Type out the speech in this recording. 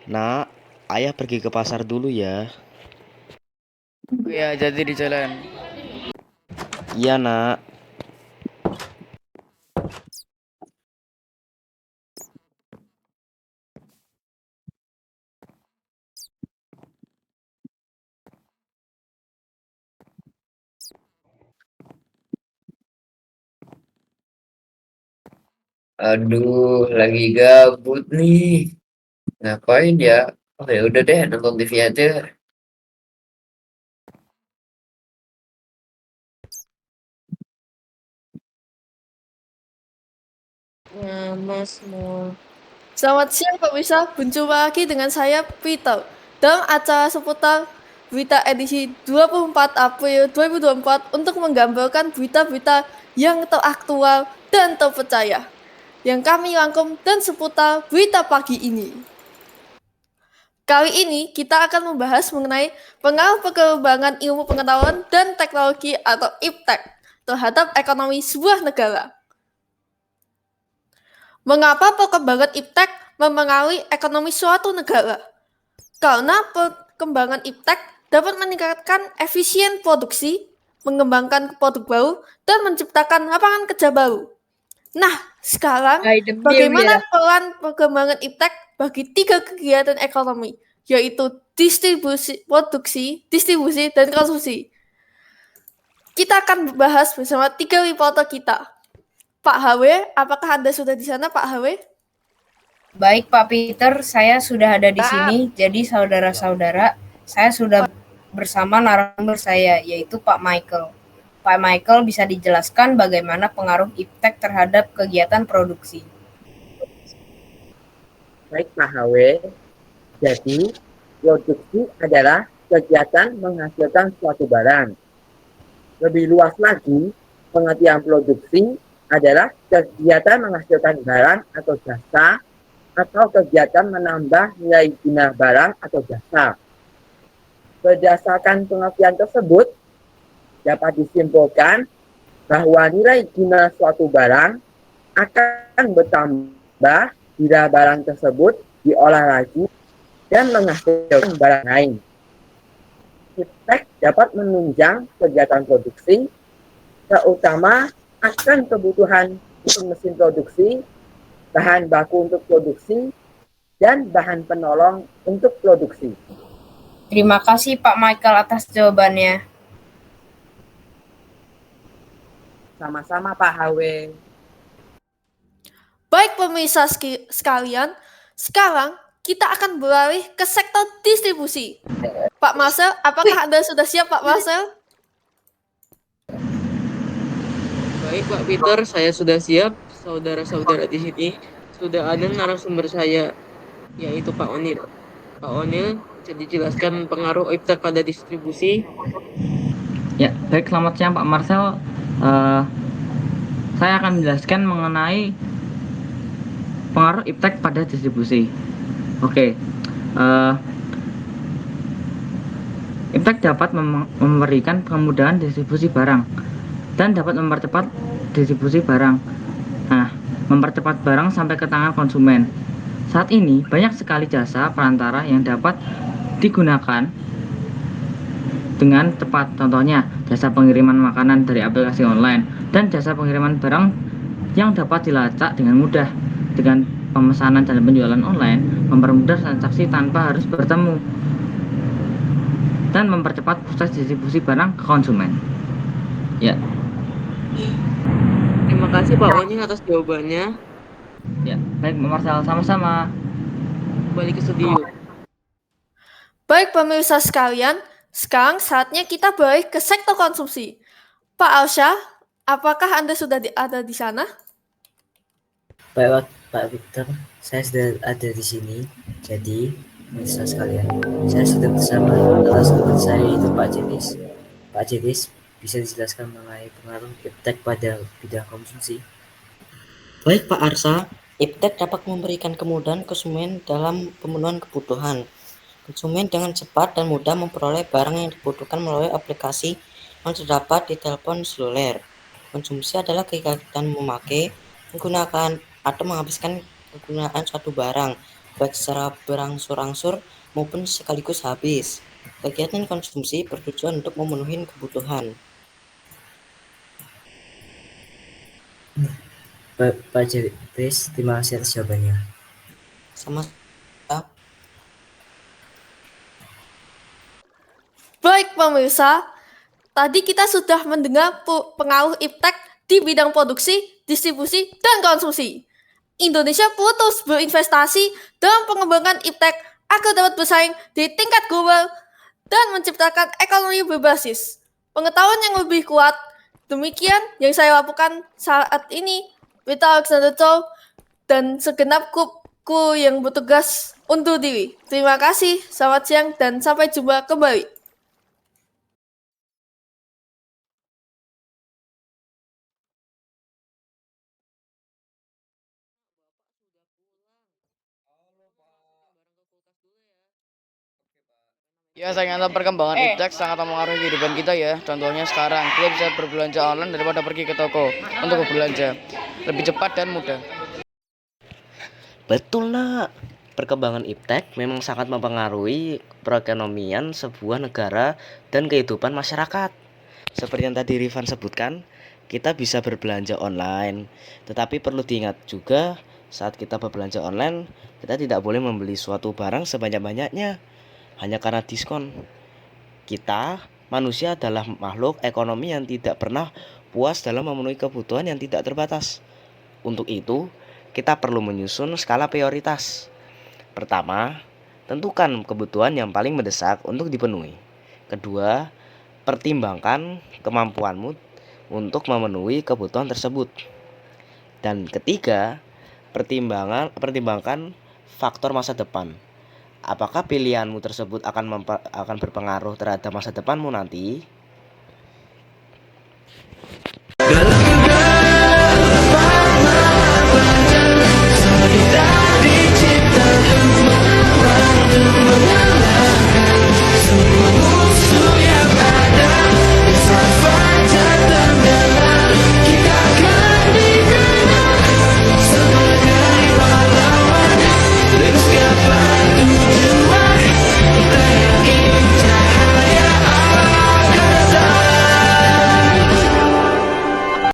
Nak, ayah pergi ke pasar dulu ya. Ya, jadi di jalan. Iya, nak. Aduh, lagi gabut nih. Ngapain ya? Oh ya udah deh, nonton TV aja. Mas semua. Selamat siang pemirsa, berjumpa lagi dengan saya Peter dalam acara seputar berita edisi 24 April 2024 untuk menggambarkan berita-berita yang teraktual dan terpercaya yang kami rangkum dan seputar berita pagi ini. Kali ini kita akan membahas mengenai pengaruh perkembangan ilmu pengetahuan dan teknologi atau IPTEK terhadap ekonomi sebuah negara. Mengapa perkembangan IPTEK mempengaruhi ekonomi suatu negara? Karena perkembangan IPTEK dapat meningkatkan efisien produksi, mengembangkan produk baru, dan menciptakan lapangan kerja baru. Nah, sekarang By the New bagaimana Year. peran perkembangan IPTEK bagi 3 kegiatan ekonomi, yaitu distribusi, dan konsumsi? Kita akan bahas bersama 3 reporter kita. Pak HW, apakah Anda sudah di sana, Pak HW? Baik Pak Peter, saya sudah ada di sini. Jadi saudara-saudara, saya sudah bersama narasumber saya, yaitu Pak Michael. Pak Michael bisa dijelaskan bagaimana pengaruh IPTEK terhadap kegiatan produksi. Baik Pak HW, jadi produksi adalah kegiatan menghasilkan suatu barang. Lebih luas lagi, pengertian produksi adalah kegiatan menghasilkan barang atau jasa atau kegiatan menambah nilai guna barang atau jasa. Berdasarkan pengertian tersebut, dapat disimpulkan bahwa nilai guna suatu barang akan bertambah bila barang tersebut diolah lagi dan menghasilkan barang lain. IPTEK dapat menunjang kegiatan produksi, terutama akan kebutuhan mesin produksi, bahan baku untuk produksi, dan bahan penolong untuk produksi. Terima kasih Pak Michael atas jawabannya. Sama-sama Pak HW. Baik pemirsa sekalian, sekarang kita akan beralih ke sektor distribusi. Pak Marcel, apakah Anda sudah siap, Pak Marcel? Baik Pak Peter, saya sudah siap. Saudara-saudara di sini sudah ada narasumber saya, yaitu Pak Onil. Pak Onil, bisa dijelaskan pengaruh IPTEK pada distribusi? Ya, baik, selamat siang Pak Marcel. Saya akan menjelaskan mengenai pengaruh IPTEK pada distribusi. Oke, IPTEK dapat memberikan kemudahan distribusi barang dan dapat mempercepat distribusi barang. Nah, mempercepat barang sampai ke tangan konsumen. Saat ini banyak sekali jasa perantara yang dapat digunakan dengan tepat. Contohnya, jasa pengiriman makanan dari aplikasi online dan jasa pengiriman barang yang dapat dilacak dengan mudah. Dengan pemesanan dan penjualan online, mempermudah transaksi tanpa harus bertemu dan mempercepat proses distribusi barang ke konsumen. Ya. Terima kasih Pak Onil atas jawabannya. Ya, baik Pak Marcel, sama-sama. Kembali ke studio. Baik pemirsa sekalian, sekarang saatnya kita beralih ke sektor konsumsi. Pak Alsya, apakah Anda sudah ada di sana? Baik Pak Victor, saya sudah ada di sini. Jadi, pemirsa sekalian, saya sudah bersama narasumber saya yaitu Pak Jenis. Pak Jenis, bisa dijelaskan mengenai pengaruh IPTEK pada bidang konsumsi? Baik Pak Arsa, IPTEK dapat memberikan kemudahan konsumen dalam pemenuhan kebutuhan. Konsumen dengan cepat dan mudah memperoleh barang yang dibutuhkan melalui aplikasi yang terdapat di telepon seluler. Konsumsi adalah kegiatan memakai, menggunakan, atau menghabiskan penggunaan suatu barang baik secara berangsur-angsur maupun sekaligus habis. Kegiatan konsumsi bertujuan untuk memenuhi kebutuhan. Pak Jeris, terima kasih atas jawabannya. Sama Baik pemirsa, tadi kita sudah mendengar pengaruh iptek di bidang produksi, distribusi, dan konsumsi. Indonesia perlu terus berinvestasi dalam pengembangan iptek agar dapat bersaing di tingkat global dan menciptakan ekonomi berbasis pengetahuan yang lebih kuat. Demikian yang saya lakukan saat ini. Vita Alexander Chow dan segenap kru yang bertugas undur diri. Terima kasih, selamat siang, dan sampai jumpa kembali. Ya, sayangnya perkembangan iptek sangat mempengaruhi kehidupan kita ya. Contohnya sekarang kita bisa berbelanja online daripada pergi ke toko untuk berbelanja. Lebih cepat dan mudah. Betul nak. Perkembangan iptek memang sangat mempengaruhi perekonomian sebuah negara dan kehidupan masyarakat. Seperti yang tadi Rifan sebutkan, kita bisa berbelanja online. Tetapi perlu diingat juga, saat kita berbelanja online, kita tidak boleh membeli suatu barang sebanyak-banyaknya hanya karena diskon. Kita, manusia, adalah makhluk ekonomi yang tidak pernah puas dalam memenuhi kebutuhan yang tidak terbatas. Untuk itu, kita perlu menyusun skala prioritas. Pertama, tentukan kebutuhan yang paling mendesak untuk dipenuhi. Kedua, pertimbangkan kemampuanmu untuk memenuhi kebutuhan tersebut. Dan ketiga, pertimbangkan faktor masa depan. Apakah pilihanmu tersebut akan berpengaruh terhadap masa depanmu nanti?